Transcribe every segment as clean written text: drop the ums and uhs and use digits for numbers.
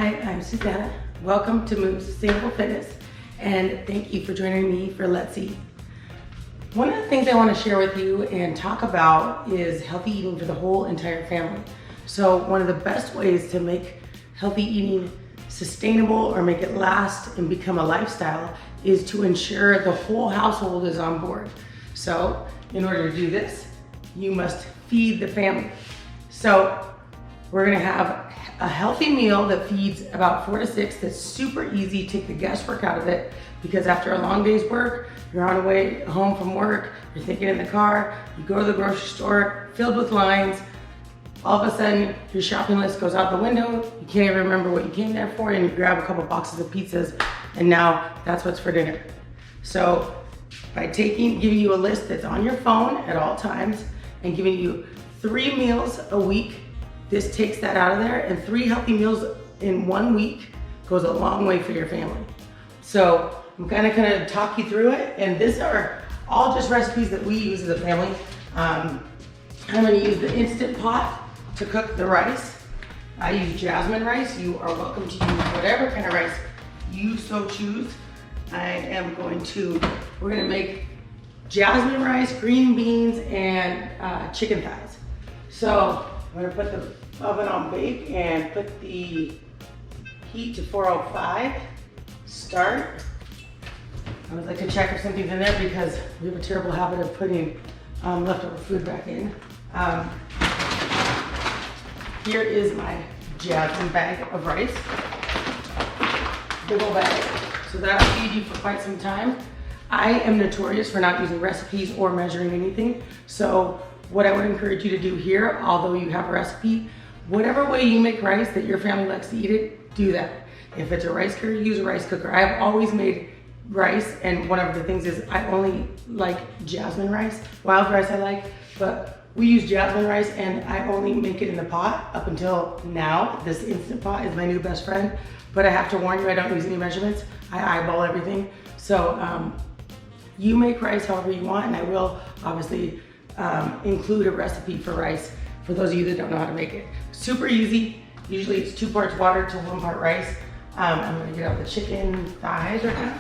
Hi, I'm Susanna. Welcome to Move Sustainable Fitness, and thank you for joining me for Let's Eat. One of the things I want to share with you and talk about is healthy eating for the whole entire family. So one of the best ways to make healthy eating sustainable or make it last and become a lifestyle is to ensure the whole household is on board. So in order to do this, you must feed the family. So we're gonna have a healthy meal that feeds about 4 to 6 that's super easy. Take the guesswork out of it, because after a long day's work, you're on the way home from work, you're thinking in the car, you go to the grocery store filled with lines, all of a sudden your shopping list goes out the window, you can't even remember what you came there for, and you grab a couple boxes of pizzas, and now that's what's for dinner. So by giving you a list that's on your phone at all times and giving you 3 meals a week, this takes that out of there, and 3 healthy meals in 1 week goes a long way for your family. So I'm gonna talk you through it, and these are all just recipes that we use as a family. I'm gonna use the Instant Pot to cook the rice. I use jasmine rice. You are welcome to use whatever kind of rice you so choose. We're gonna make jasmine rice, green beans, and chicken thighs. So I'm gonna put the oven on bake and put the heat to 405. Start. I would like to check if something's in there because we have a terrible habit of putting leftover food back in. Here is my jasmine bag of rice. Big old bag. So that'll feed you for quite some time. I am notorious for not using recipes or measuring anything. So what I would encourage you to do here, although you have a recipe, whatever way you make rice that your family likes to eat it, do that. If it's a rice cooker, use a rice cooker. I've always made rice, and one of the things is I only like jasmine rice. Wild rice I like, but we use jasmine rice, and I only make it in the pot up until now. This Instant Pot is my new best friend, but I have to warn you, I don't use any measurements. I eyeball everything. So you make rice however you want, and I will obviously include a recipe for rice for those of you that don't know how to make it. Super easy. Usually it's 2 parts water to 1 part rice. I'm gonna get out the chicken thighs right now.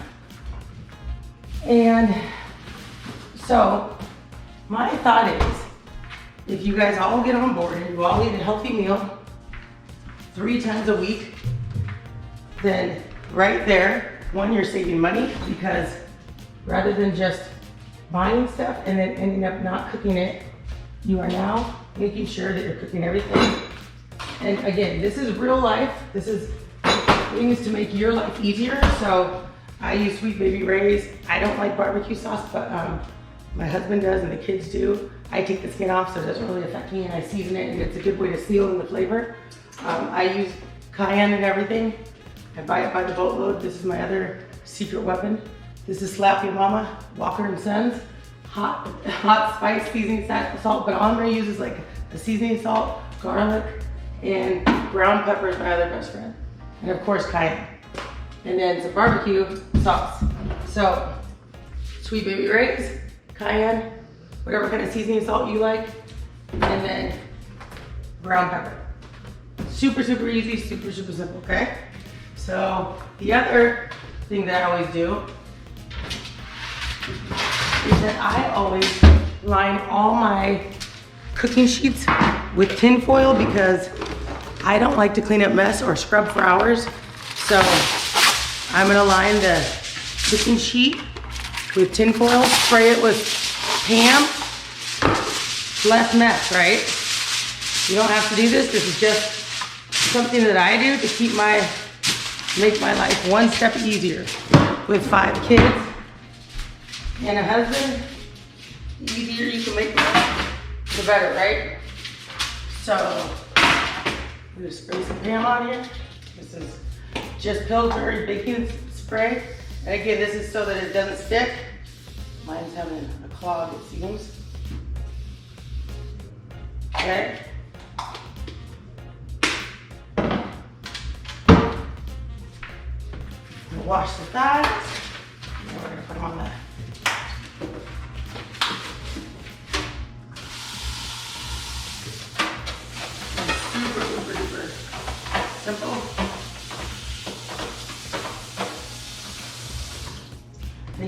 And so my thought is, if you guys all get on board and you all eat a healthy meal 3 times a week, then right there, one, you're saving money, because rather than just buying stuff and then ending up not cooking it, you are now making sure that you're cooking everything. And again, this is real life. This is things to make your life easier. So I use Sweet Baby Ray's. I don't like barbecue sauce, but my husband does and the kids do. I take the skin off so it doesn't really affect me, and I season it, and it's a good way to seal in the flavor. I use cayenne and everything. I buy it by the boatload. This is my other secret weapon. This is Slap Your Mama, Walker and Sons. Hot spice seasoning salt, but all I'm gonna use is like a seasoning salt, garlic, and ground pepper is my other best friend. And of course, cayenne. And then some barbecue sauce. So, Sweet Baby Ray's, cayenne, whatever kind of seasoning salt you like, and then ground pepper. Super, super easy, super, super simple, okay? So, the other thing that I always do is that I always line all my cooking sheets with tin foil, because I don't like to clean up mess or scrub for hours. So I'm gonna line the cooking sheet with tin foil, spray it with Pam. Less mess, right? You don't have to do this. This is just something that I do to make my life 1 step easier. With 5 kids and a husband, the easier you can make it, the better, right? So I'm gonna spray some Pam on here. This is just Pillsbury baking spray. And again, this is so that it doesn't stick. Mine's having a clog, it seems. Okay. We'll wash the thighs. And we're gonna put them on the super, super, super simple.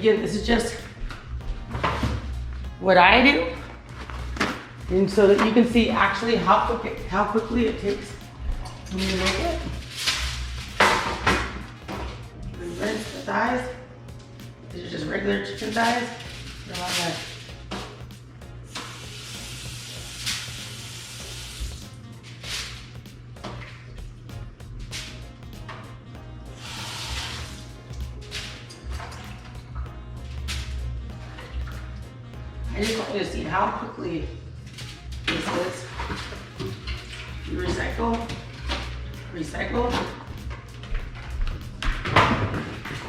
again, this is just what I do. And so that you can see actually how quickly it takes when you make it. We rinse the thighs. These are just regular chicken thighs. They're not bad. I just want you to see how quickly this is. You recycle, recycle.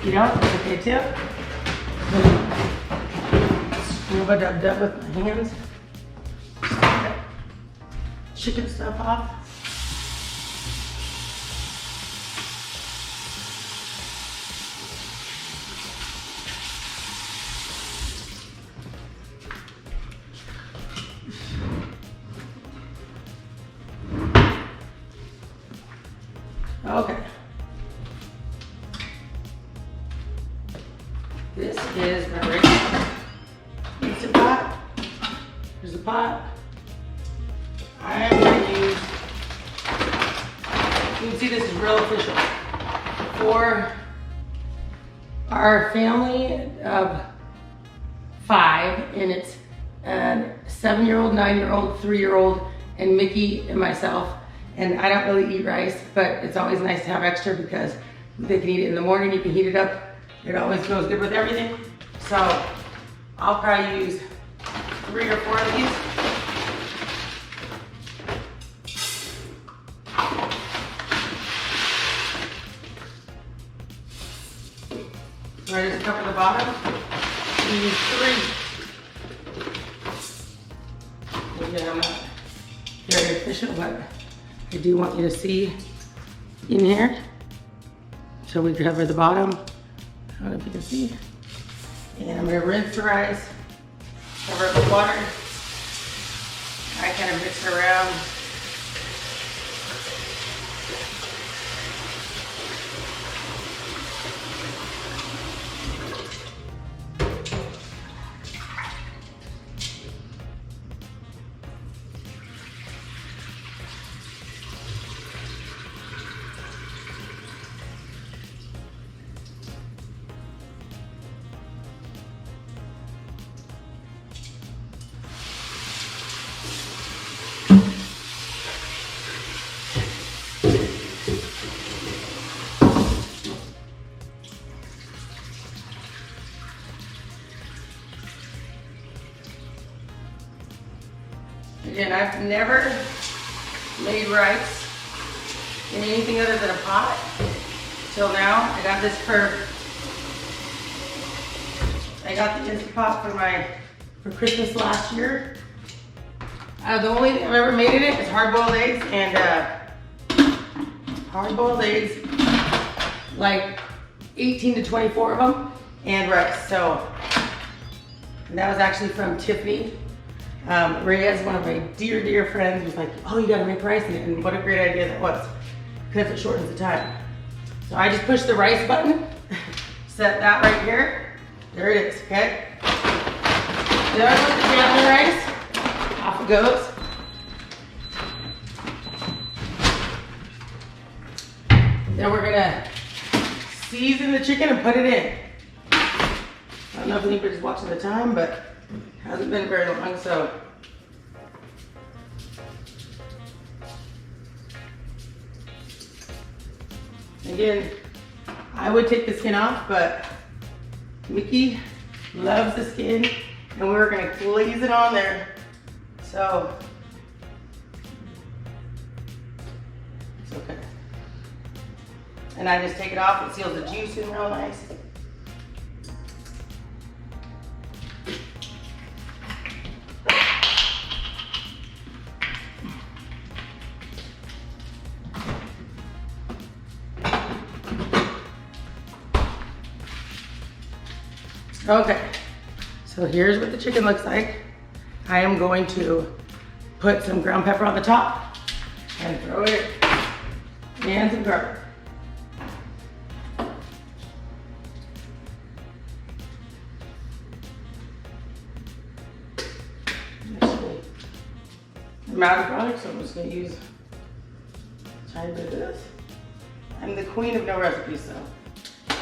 You know, it's okay too. Scrub it up with my hands. Just get that chicken stuff off. Okay. This is my regular pizza pot. Here's the pot. I am going to use, you can see this is real official. For our family of 5, and it's a 7-year-old, 9-year-old, 3-year-old, and Mickey and myself. And I don't really eat rice, but it's always nice to have extra because they can eat it in the morning, you can heat it up. It always goes good with everything. So I'll probably use 3 or 4 of these. So I just cover the bottom and use 3. Again, I'm not very efficient, but I do want you to see in here. So we cover the bottom. I don't know if you can see. And I'm gonna rinse the rice, cover it with water. I kind of mix it around. Again, I've never made rice in anything other than a pot till now. I got the Instant Pot for Christmas last year. The only thing I've ever made in it is hard-boiled eggs, and hard-boiled eggs, like 18 to 24 of them, and rice. So, and that was actually from Tiffany. Reyes, one of my dear, dear friends, was like, oh, you gotta make rice in it, and what a great idea that was, because it shortens the time. So I just push the rice button, set that right here, there it is, okay? Done with the jasmine rice, off it goes. Then we're gonna season the chicken and put it in. I don't know if anybody's watching the time, but hasn't been very long, so. Again, I would take the skin off, but Mickey loves the skin, and we're gonna glaze it on there. So, it's okay. And I just take it off, it seals the juice in real nice. Okay, so here's what the chicken looks like. I am going to put some ground pepper on the top and throw it and some garlic. some added garlic, so I'm just gonna use a tiny bit of this. I'm the queen of no recipes, so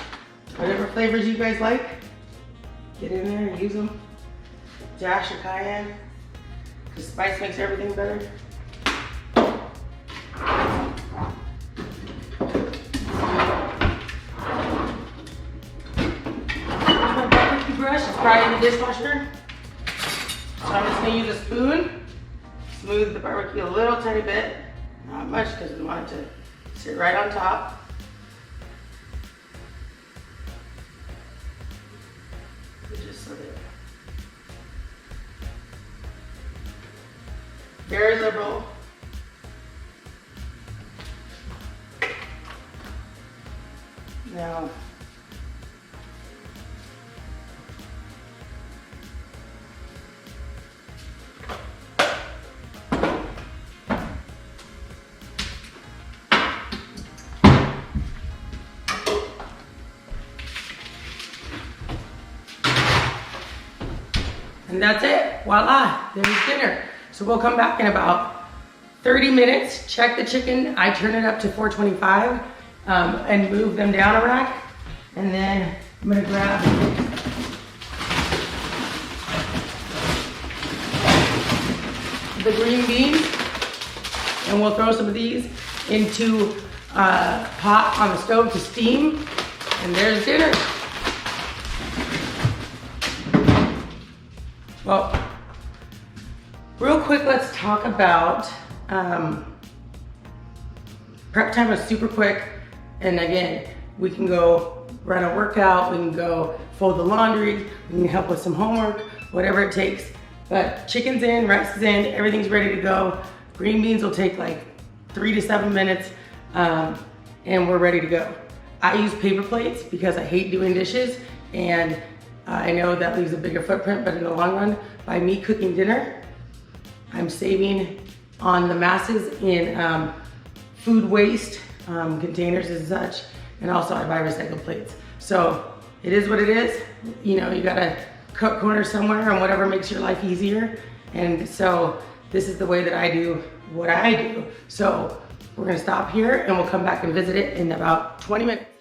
whatever flavors you guys like, get in there and use them. Dash or cayenne, because spice makes everything better. My barbecue brush is probably in the dishwasher. So I'm just gonna use a spoon, smooth the barbecue a little tiny bit, not much because we want it to sit right on top. Just so that very liberal. Now, and that's it, voila, there's dinner. So we'll come back in about 30 minutes, check the chicken. I turn it up to 425 and move them down a rack. And then I'm gonna grab the green beans and we'll throw some of these into a pot on the stove to steam. And there's dinner. Well, real quick, let's talk about prep time is super quick. And again, we can go run a workout, we can go fold the laundry, we can help with some homework, whatever it takes. But chicken's in, rice is in, everything's ready to go. Green beans will take like 3 to 7 minutes and we're ready to go. I use paper plates because I hate doing dishes, and I know that leaves a bigger footprint, but in the long run, by me cooking dinner, I'm saving on the masses in food waste containers and such, and also I buy recycled plates. So it is what it is. You know, you gotta cut corners somewhere and whatever makes your life easier. And so this is the way that I do what I do. So we're gonna stop here and we'll come back and visit it in about 20 minutes.